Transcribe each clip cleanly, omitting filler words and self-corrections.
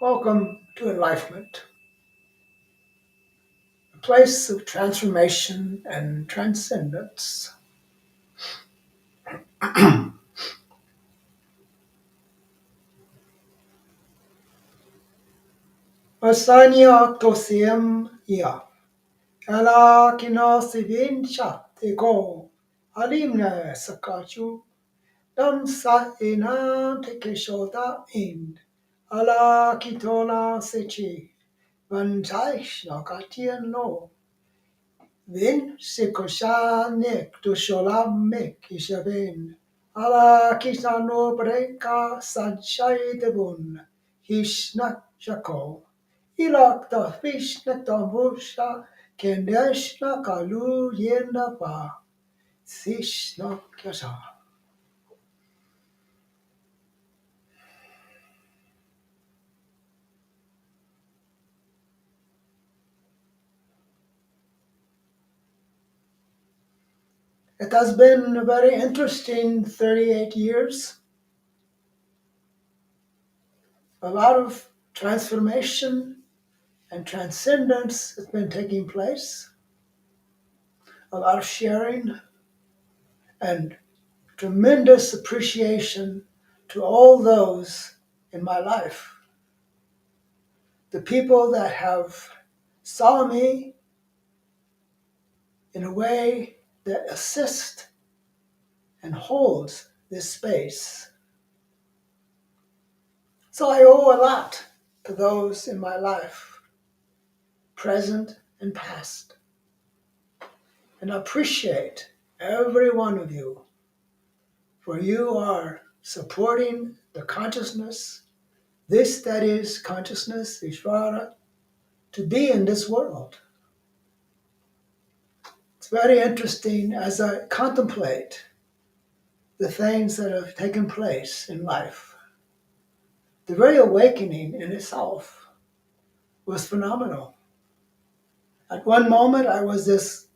Welcome to Enlifement, a place of transformation and transcendence. Asanya tosiem ya, ela kina sivin sha teko, alimne sakachu, dam sa ina tekeshota in, ala kitola sechi, vanjaish nakatien no, vin sikosha nek to sholam mek ishaven. Ala kisano breka sanchai debun, hishnak shako. Ilak da fishnak da musha, kendeshna kalu yenda pa, sishnak yasha. It has been a very interesting 38 years. A lot of transformation and transcendence has been taking place. A lot of sharing and tremendous appreciation to all those in my life. The people that have saw me in a way that assists and holds this space. So I owe a lot to those in my life, present and past. And I appreciate every one of you, for you are supporting the consciousness, this that is consciousness, Ishvara, to be in this world. It's very interesting as I contemplate the things that have taken place in life. The very awakening in itself was phenomenal. At one moment, I was this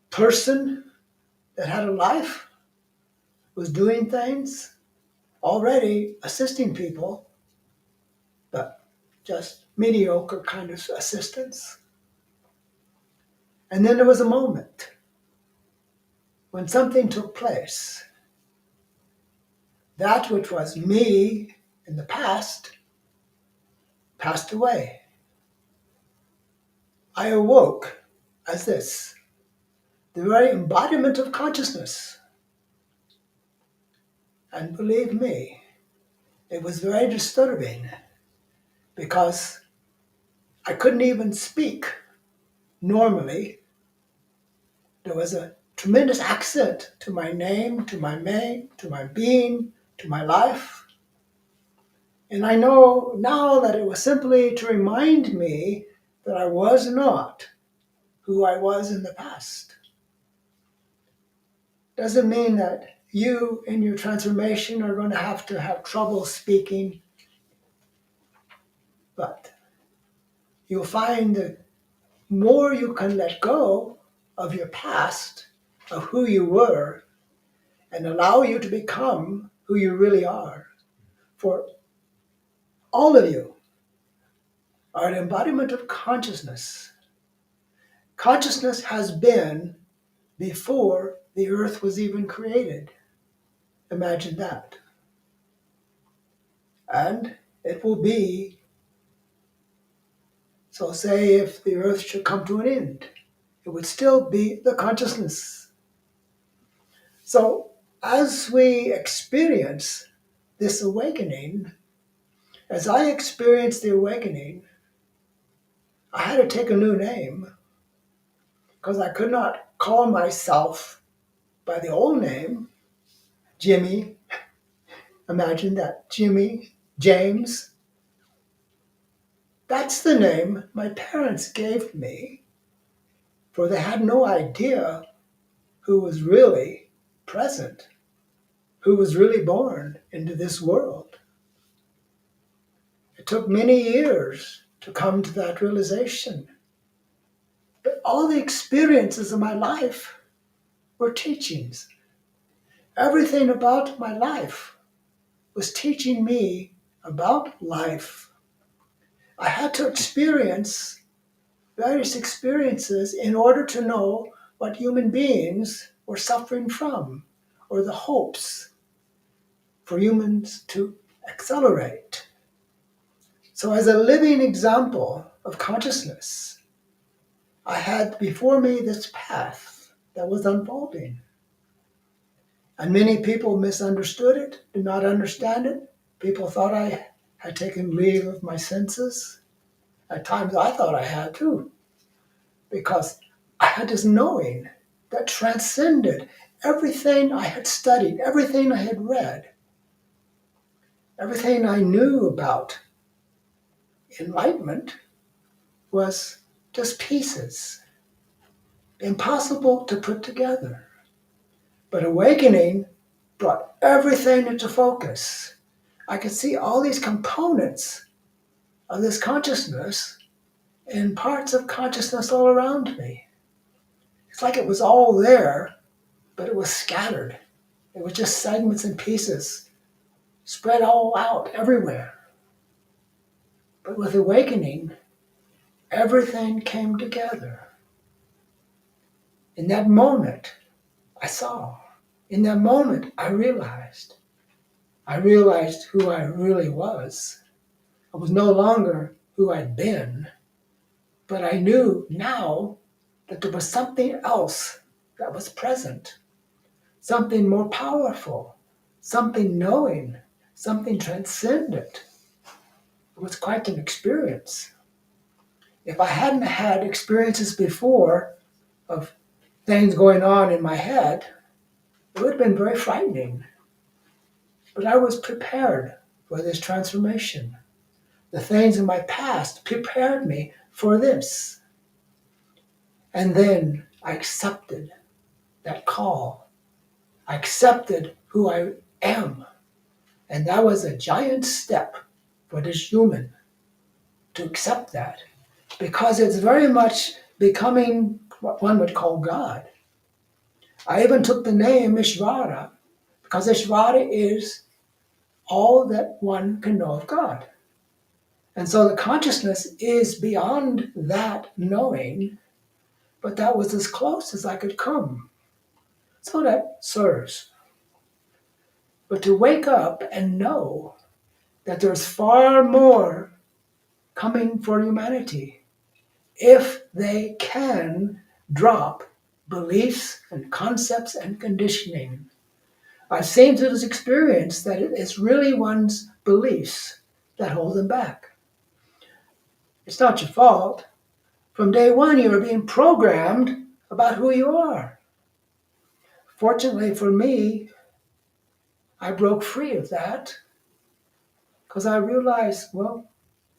person that had a life, was doing things, already assisting people, but just mediocre kind of assistance. And then there was a moment when something took place. That which was me in the past passed away. I awoke as this, the very embodiment of consciousness. And believe me, it was very disturbing because I couldn't even speak normally. There was a tremendous accent to my name, to my being, to my life. And I know now that it was simply to remind me that I was not who I was in the past. Doesn't mean that you in your transformation are going to have trouble speaking, but you'll find that more you can let go of your past, of who you were, and allow you to become who you really are. For all of you are an embodiment of consciousness. Consciousness has been before the earth was even created. Imagine that. And it will be, so say if the earth should come to an end, it would still be the consciousness. So as we experience this awakening, as I experienced the awakening, I had to take a new name because I could not call myself by the old name, Jimmy. Imagine that, Jimmy, James. That's the name my parents gave me, for they had no idea who was really present, who was really born into this world. It took many years to come to that realization. But all the experiences of my life were teachings. Everything about my life was teaching me about life. I had to experience various experiences in order to know what human beings were suffering from, or the hopes for humans to accelerate. So, as a living example of consciousness, I had before me this path that was unfolding. And many people misunderstood it, did not understand it. People thought I had taken leave of my senses. At times I thought I had too, because I had this knowing that transcended everything I had studied, everything I had read, everything I knew about enlightenment was just pieces, impossible to put together. But awakening brought everything into focus. I could see all these components of this consciousness and parts of consciousness all around me. It's like it was all there, but it was scattered. It was just segments and pieces spread all out everywhere. But with awakening, everything came together. In that moment, I saw. In that moment, I realized. I realized who I really was. I was no longer who I'd been, but I knew now that there was something else that was present, something more powerful, something knowing, something transcendent. It was quite an experience. If I hadn't had experiences before of things going on in my head, it would have been very frightening. But I was prepared for this transformation. The things in my past prepared me for this. And then I accepted that call. I accepted who I am. And that was a giant step for this human to accept that, because it's very much becoming what one would call God. I even took the name Ishvara, because Ishvara is all that one can know of God. And so the consciousness is beyond that knowing, but that was as close as I could come. So that serves. But to wake up and know that there's far more coming for humanity if they can drop beliefs and concepts and conditioning. I've seen through this experience that it is really one's beliefs that hold them back. It's not your fault. From day one, you are being programmed about who you are. Fortunately for me, I broke free of that because I realized, well,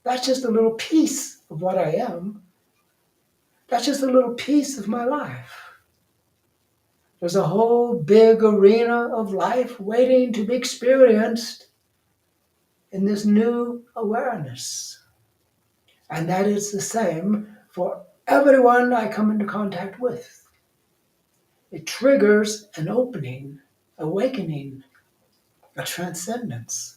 that's just a little piece of what I am. That's just a little piece of my life. There's a whole big arena of life waiting to be experienced in this new awareness. And that is the same for everyone I come into contact with. It triggers an opening, awakening, a transcendence.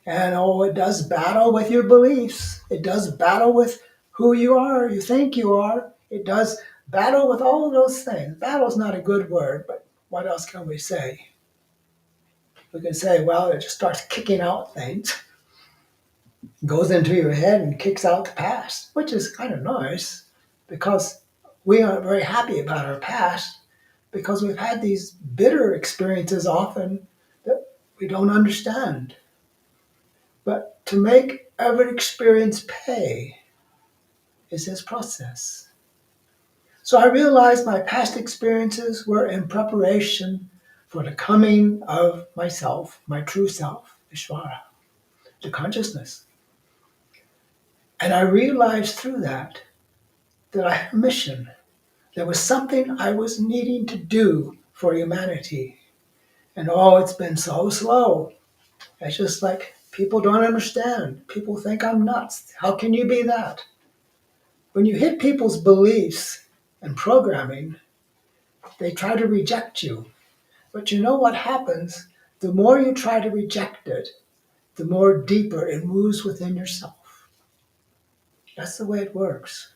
And it does battle with your beliefs. It does battle with who you are, you think you are. It does battle with all of those things. Battle is not a good word, but what else can we say? We can say, well, it just starts kicking out things, goes into your head and kicks out the past, which is kind of nice because we aren't very happy about our past because we've had these bitter experiences often that we don't understand. But to make every experience pay is his process. So I realized my past experiences were in preparation for the coming of myself, my true self, Ishvara, the consciousness. And I realized through that I had a mission. There was something I was needing to do for humanity. And it's been so slow. It's just like people don't understand. People think I'm nuts. How can you be that? When you hit people's beliefs and programming, they try to reject you. But you know what happens? The more you try to reject it, the more deeper it moves within yourself. That's the way it works.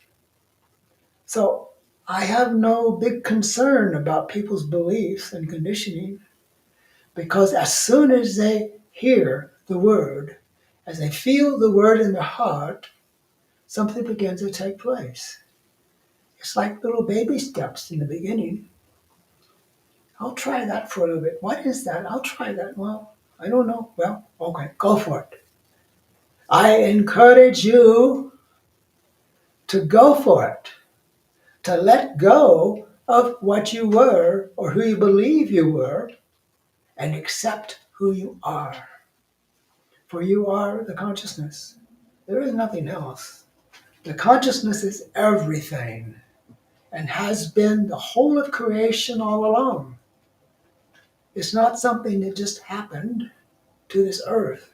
So I have no big concern about people's beliefs and conditioning, because as soon as they hear the word, as they feel the word in their heart, something begins to take place. It's like little baby steps in the beginning. I'll try that for a little bit. What is that? I'll try that. Well, I don't know. Well, okay, go for it. I encourage you to go for it, to let go of what you were or who you believe you were and accept who you are. For you are the consciousness. There is nothing else. The consciousness is everything and has been the whole of creation all along. It's not something that just happened to this earth.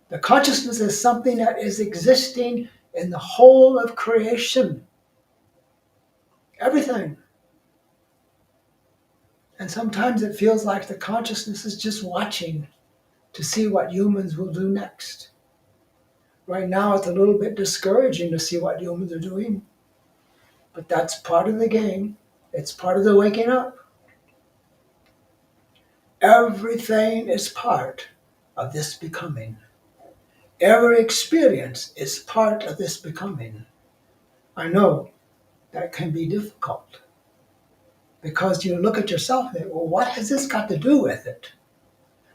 The consciousness is something that is existing in the whole of creation. Everything. And sometimes it feels like the consciousness is just watching to see what humans will do next. Right now, it's a little bit discouraging to see what humans are doing, but that's part of the game. It's part of the waking up. Everything is part of this becoming. Every experience is part of this becoming. I know that can be difficult because you look at yourself and think, well, what has this got to do with it?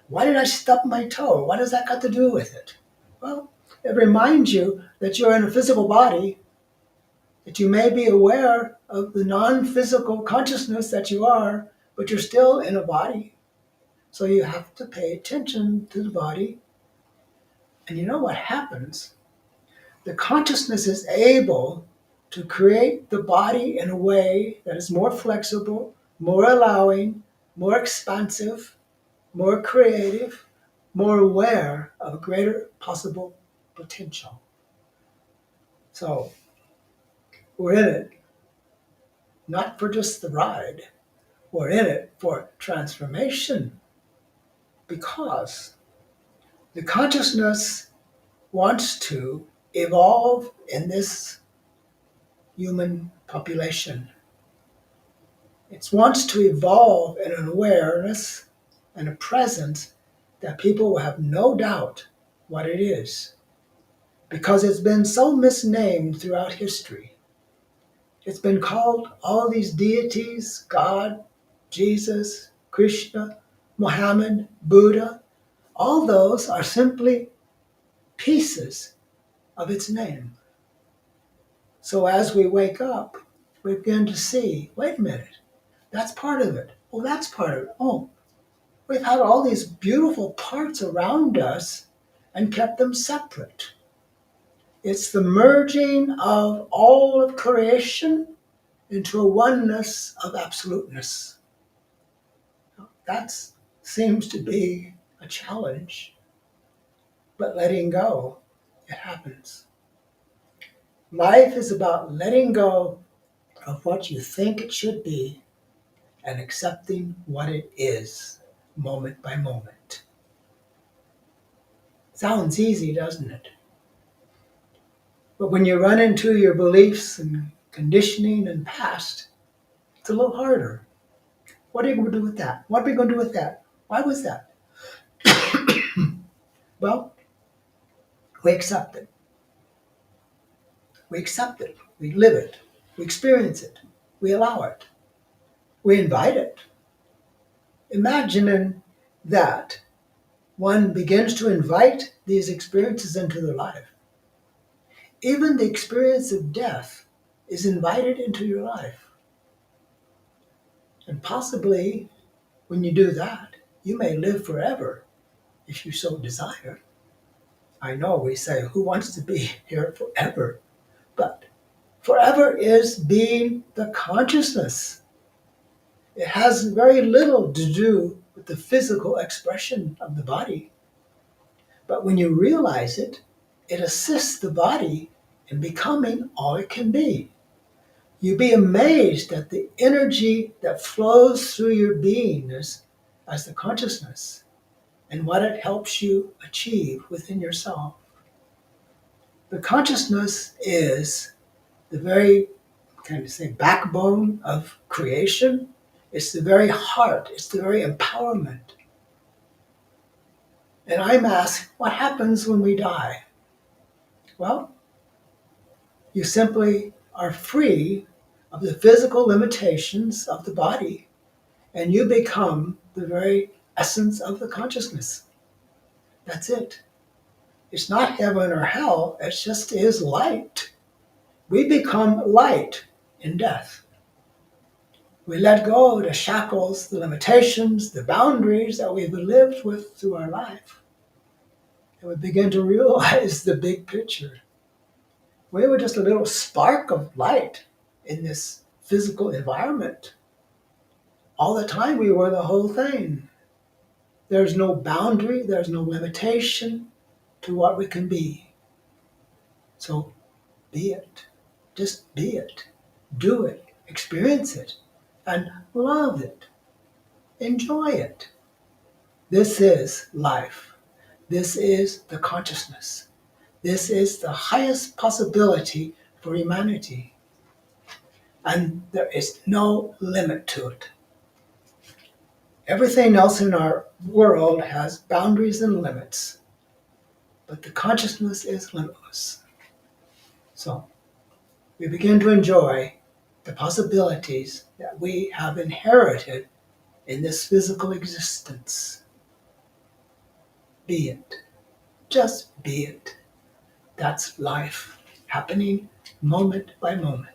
Why did I stub my toe? What has that got to do with it? Well, it reminds you that you're in a physical body, that you may be aware of the non-physical consciousness that you are, but you're still in a body. So you have to pay attention to the body. And you know what happens? The consciousness is able to create the body in a way that is more flexible, more allowing, more expansive, more creative, more aware of a greater possible potential. So we're in it, not for just the ride, we're in it for transformation, because the consciousness wants to evolve in this human population. It wants to evolve in an awareness and a presence that people will have no doubt what it is, because it's been so misnamed throughout history. It's been called all these deities, God, Jesus, Krishna, Muhammad, Buddha. All those are simply pieces of its name. So as we wake up, we begin to see, wait a minute, that's part of it. Oh, that's part of it. Oh, we've had all these beautiful parts around us and kept them separate. It's the merging of all of creation into a oneness of absoluteness. That seems to be a challenge, but letting go, it happens. Life is about letting go of what you think it should be and accepting what it is, moment by moment. Sounds easy, doesn't it? But when you run into your beliefs and conditioning and past, it's a little harder. What are you going to do with that? What are we going to do with that? Why was that? Well, we accept it. We accept it. We live it. We experience it. We allow it. We invite it. Imagining that one begins to invite these experiences into their life. Even the experience of death is invited into your life. And possibly, when you do that, you may live forever if you so desire. I know we say, who wants to be here forever? But forever is being the consciousness. It has very little to do with the physical expression of the body. But when you realize it, it assists the body in becoming all it can be. You'd be amazed at the energy that flows through your beingness as the consciousness and what it helps you achieve within yourself. The consciousness is the very, kind of say, backbone of creation. It's the very heart. It's the very empowerment. And I'm asked, what happens when we die? Well, you simply are free of the physical limitations of the body, and you become the very essence of the consciousness. That's it. It's not heaven or hell, it just is light. We become light in death. We let go of the shackles, the limitations, the boundaries that we've lived with through our life. And we begin to realize the big picture. We were just a little spark of light in this physical environment. All the time we were the whole thing. There's no boundary, there's no limitation to what we can be. So be it. Just be it. Do it. Experience it. And love it. Enjoy it. This is life. This is the consciousness. This is the highest possibility for humanity. And there is no limit to it. Everything else in our world has boundaries and limits, but the consciousness is limitless. So we begin to enjoy the possibilities that we have inherited in this physical existence. Be it. Just be it. That's life, happening moment by moment.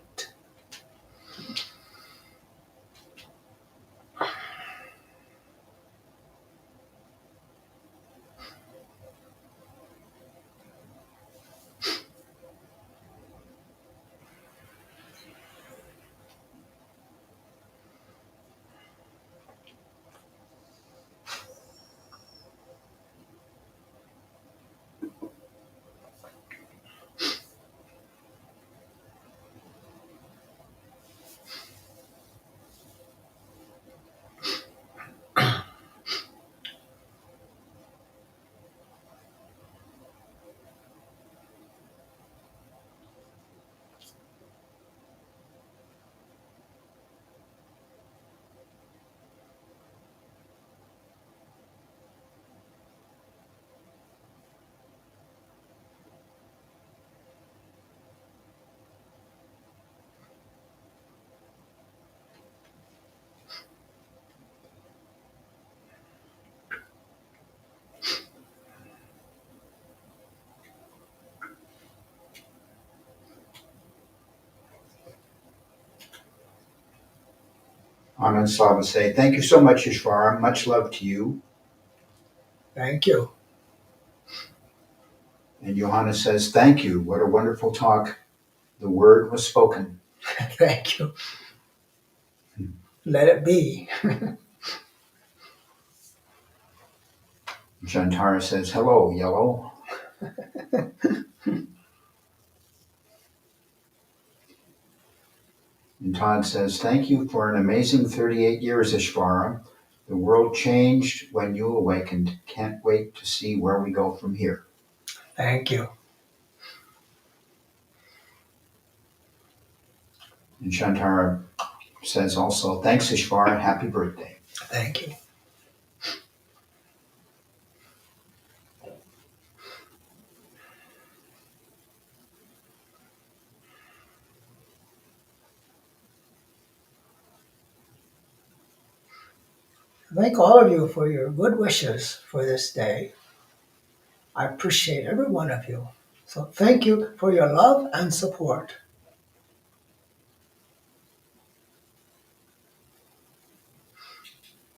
Anand Slava say, thank you so much, Ishvara. Much love to you. Thank you. And Johanna says, thank you. What a wonderful talk. The word was spoken. Thank you. Let it be. Jantara says, hello, yellow. And Todd says, thank you for an amazing 38 years, Ishvara. The world changed when you awakened. Can't wait to see where we go from here. Thank you. And Shantara says also, thanks, Ishvara. Happy birthday. Thank you. Thank all of you for your good wishes for this day. I appreciate every one of you. So thank you for your love and support.